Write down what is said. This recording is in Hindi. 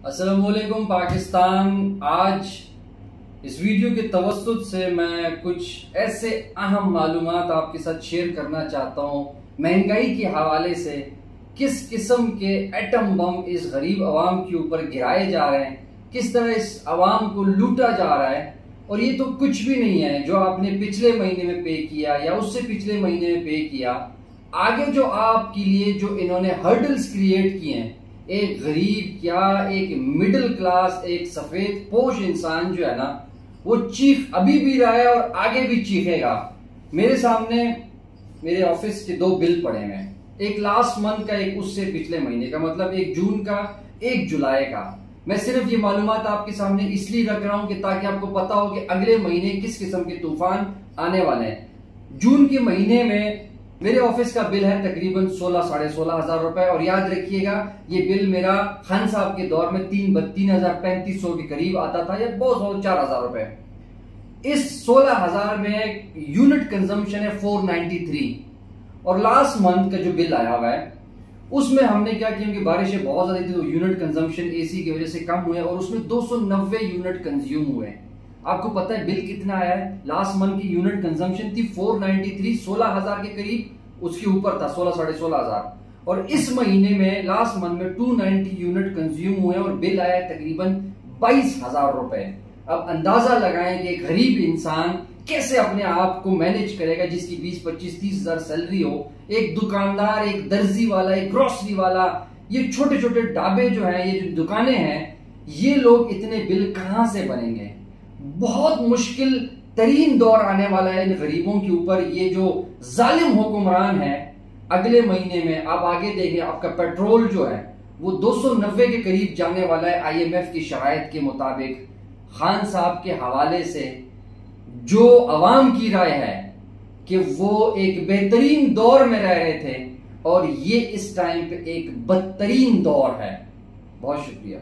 अस्सलामुअलैकुम पाकिस्तान। आज इस वीडियो के तवस्सुत से मैं कुछ ऐसे अहम मालूमात आपके साथ शेयर करना चाहता हूँ। महंगाई के हवाले से किस किस्म के एटम बम इस गरीब आवाम के ऊपर गिराए जा रहे हैं, किस तरह इस आवाम को लूटा जा रहा है। और ये तो कुछ भी नहीं है जो आपने पिछले महीने में पे किया या उससे पिछले महीने में पे किया। आगे जो आपके लिए जो इन्होंने हर्डल्स क्रिएट किए हैं, एक गरीब क्या एक मिडिल क्लास एक सफेद पोश इंसान जो है ना, वो चीख अभी भी रहा है और आगे भी चीखेगा। मेरे सामने मेरे ऑफिस के दो बिल पड़े हैं, एक लास्ट मंथ का, एक उससे पिछले महीने का, मतलब एक जून का, एक जुलाई का। मैं सिर्फ ये मालूमात आपके सामने इसलिए रख रहा हूं कि ताकि आपको पता हो कि अगले महीने किस किस्म के तूफान आने वाले हैं। जून के महीने में मेरे ऑफिस का बिल है तकरीबन 16,500 रुपए। और याद रखिएगा, ये बिल मेरा खान साहब के दौर में 3,3500 के करीब आता था, या बहुत 4,000 रुपए। इस 16,000 में यूनिट कंजम्पशन है 493। और लास्ट मंथ का जो बिल आया हुआ है उसमें हमने क्या किया कि बारिशें बहुत ज्यादा थी तो यूनिट कंजम्पशन एसी की वजह से कम हुए और उसमें 290 यूनिट कंज्यूम हुए। आपको पता है बिल कितना आया है? लास्ट मंथ की यूनिट कंजम्पशन थी 493, 16,000 के करीब, उसके ऊपर था 16,500। और इस महीने में लास्ट मंथ में 290 यूनिट कंज्यूम हुए और बिल आया तकरीबन 22,000 रुपए। अब अंदाजा लगाएं कि गरीब इंसान कैसे अपने आप को मैनेज करेगा जिसकी 20, 25, 30 हजार सैलरी हो। एक दुकानदार, एक दर्जी वाला, एक ग्रोसरी वाला, ये छोटे छोटे ढाबे जो हैं, ये जो दुकानें हैं, ये लोग इतने बिल कहां से बनेंगे? बहुत मुश्किल तरीन दौर आने वाला है इन गरीबों के ऊपर। ये जो जालिम हुक्मरान है, अगले महीने में आप आगे देखें, आपका पेट्रोल जो है वो 290 के करीब जाने वाला है IMF की शराइत के मुताबिक। खान साहब के हवाले से जो अवाम की राय है कि वो एक बेहतरीन दौर में रह रहे थे और ये इस टाइम पे एक बदतरीन दौर है। बहुत शुक्रिया।